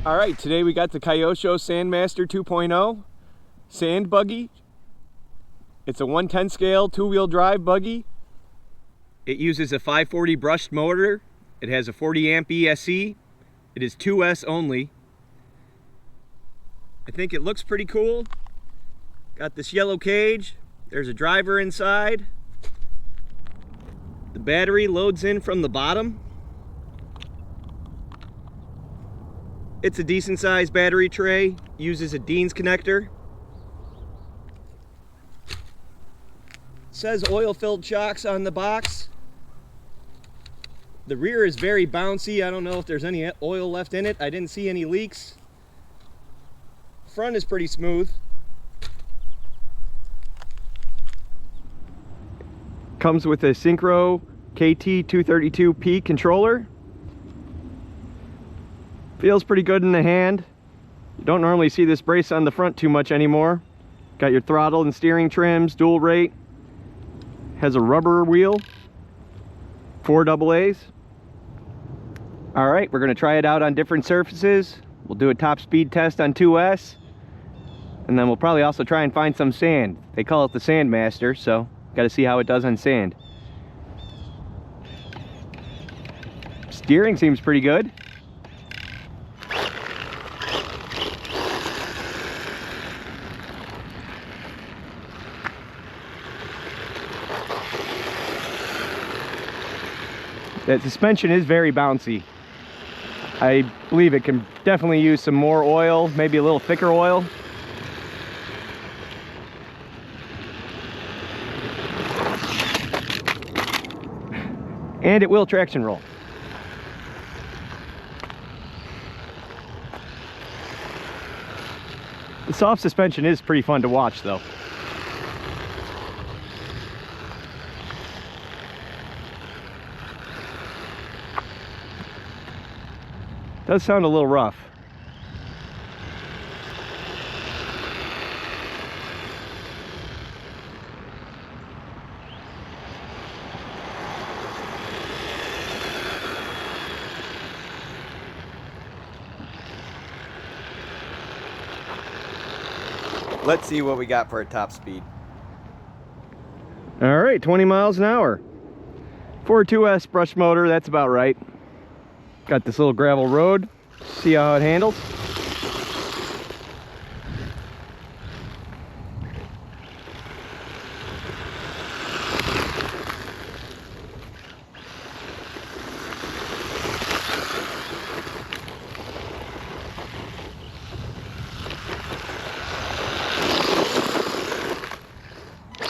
Alright, today we got the Kyosho Sand Master 2.0 sand buggy. It's a 110 scale 2-wheel drive buggy. It uses a 540 brushed motor. It has a 40 amp ESC. It is 2S only. I think it looks pretty cool. Got this yellow cage. There's a driver inside. The battery loads in from the bottom. It's a decent sized battery tray. Uses a Dean's connector. Says oil filled shocks on the box. The rear is very bouncy. I don't know if there's any oil left in it. I didn't see any leaks. Front is pretty smooth. Comes with a Synchro KT232P controller. Feels pretty good in the hand. You don't normally see this brace on the front too much anymore. Got your throttle and steering trims, dual rate. Has a rubber wheel, 4 AA's. All right, we're gonna try it out on different surfaces. We'll do a top speed test on 2S. And then we'll probably also try and find some sand. They call it the Sand Master, so gotta see how it does on sand. Steering seems pretty good. The suspension is very bouncy. I believe it can definitely use some more oil, maybe a little thicker oil. And it will traction roll. The soft suspension is pretty fun to watch though. Does sound a little rough. Let's see what we got for a top speed. All right, 20 miles an hour. For a 2S brush motor, that's about right. Got this little gravel road. See how it handles.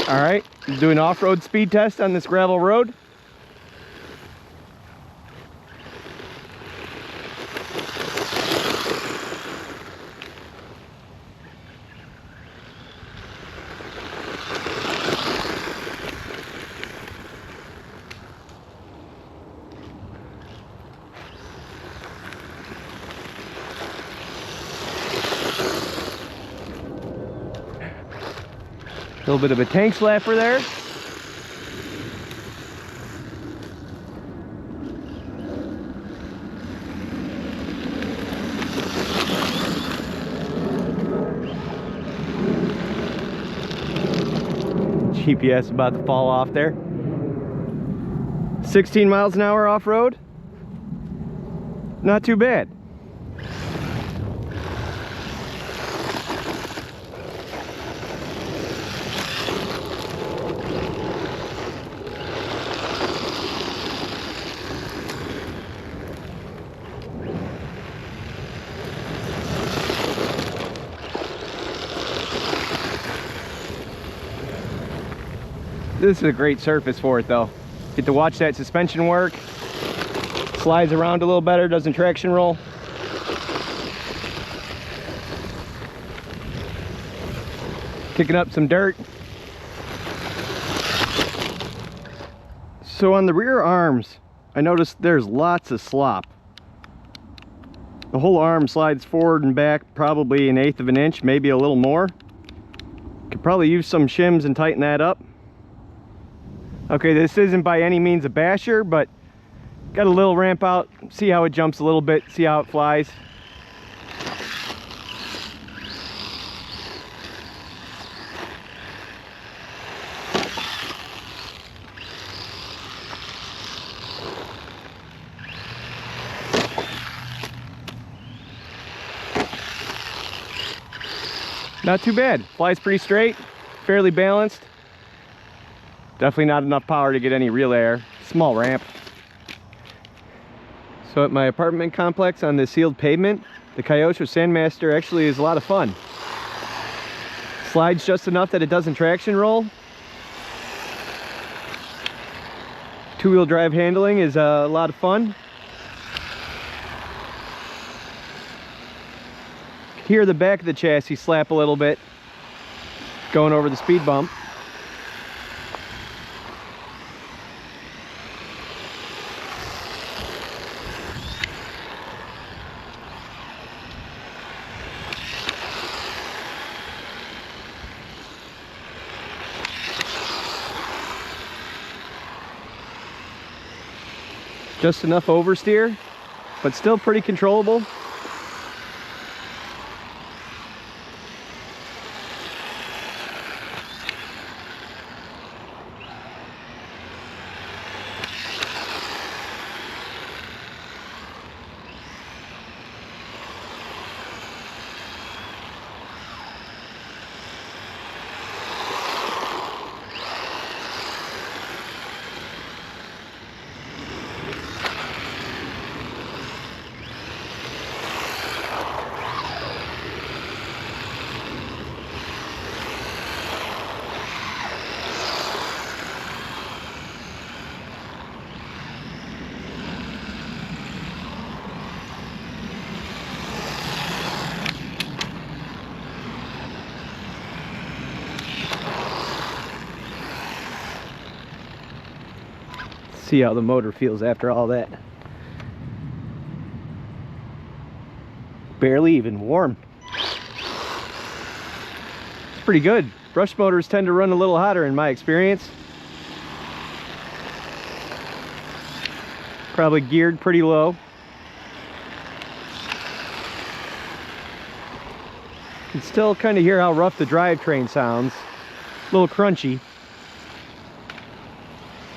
All right, do an off-road speed test on this gravel road. A little bit of a tank slapper there. GPS about to fall off there. 16 miles an hour off-road. Not too bad. This is a great surface for it though. Get to watch that suspension work. Slides around a little better, doesn't traction roll. Kicking up some dirt. So on the rear arms, I noticed there's lots of slop. The whole arm slides forward and back probably 1/8 of an inch, maybe a little more. Could probably use some shims and tighten that up. Okay, this isn't by any means a basher, but got a little ramp out, see how it jumps a little bit, see how it flies. Not too bad. Flies pretty straight, fairly balanced. Definitely not enough power to get any real air. Small ramp. So at my apartment complex on the sealed pavement, the Kyosho Sand Master actually is a lot of fun. Slides just enough that it doesn't traction roll. Two-wheel drive handling is a lot of fun. Hear the back of the chassis slap a little bit going over the speed bump. Just enough oversteer, but still pretty controllable. See how the motor feels after all that. Barely even warm. It's pretty good. Brush motors tend to run a little hotter in my experience. Probably geared pretty low. You can still kind of hear how rough the drivetrain sounds. A little crunchy.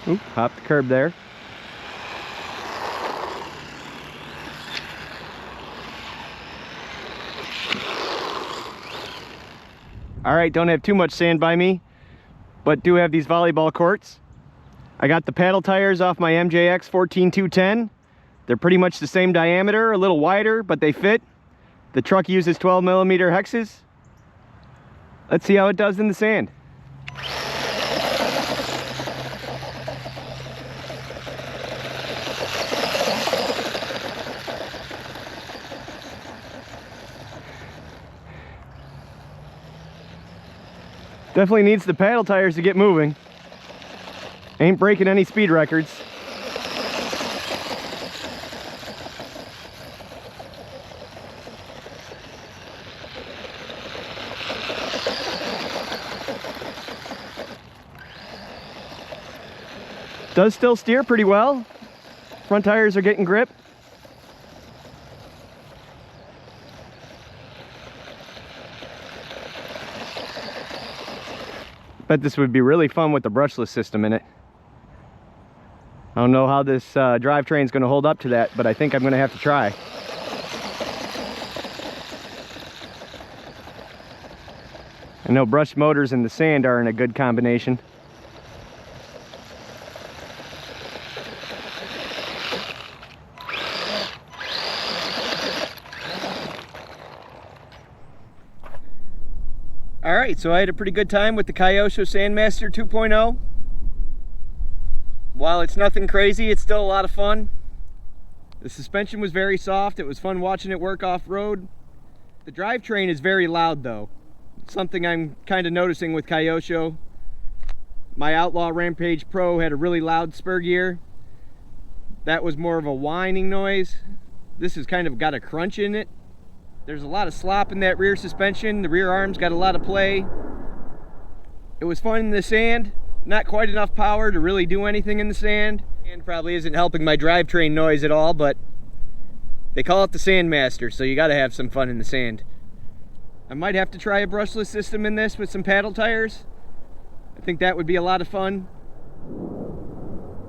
Oop, hopped the curb there. All right, don't have too much sand by me, but do have these volleyball courts. I got the paddle tires off my MJX 14210. They're pretty much the same diameter, a little wider, but they fit. The truck uses 12mm hexes. Let's see how it does in the sand. Definitely needs the paddle tires to get moving. Ain't breaking any speed records. Does still steer pretty well. Front tires are getting grip. Bet this would be really fun with the brushless system in it. I don't know how this drivetrain is going to hold up to that, but I think I'm going to have to try. I know brushed motors and the sand are in a good combination. Alright, so I had a pretty good time with the Kyosho Sand Master 2.0. While it's nothing crazy, it's still a lot of fun. The suspension was very soft. It was fun watching it work off-road. The drivetrain is very loud though. It's something I'm kind of noticing with Kyosho. My Outlaw Rampage Pro had a really loud spur gear. That was more of a whining noise. This has kind of got a crunch in it. There's a lot of slop in that rear suspension. The rear arms got a lot of play. It was fun in the sand. Not quite enough power to really do anything in the sand. And probably isn't helping my drivetrain noise at all, but they call it the Sandmaster, so you gotta have some fun in the sand. I might have to try a brushless system in this with some paddle tires. I think that would be a lot of fun.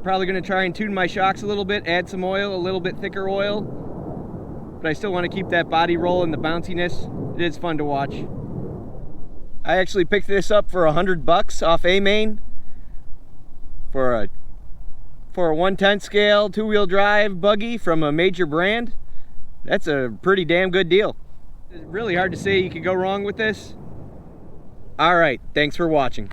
Probably gonna try and tune my shocks a little bit, add some oil, a little bit thicker oil. But I still want to keep that body roll and the bounciness. It is fun to watch. I actually picked this up for $100 off A-Main for a 1/10 scale 2-wheel drive buggy from a major brand. That's a pretty damn good deal. It's really hard to say you could go wrong with this. All right, thanks for watching.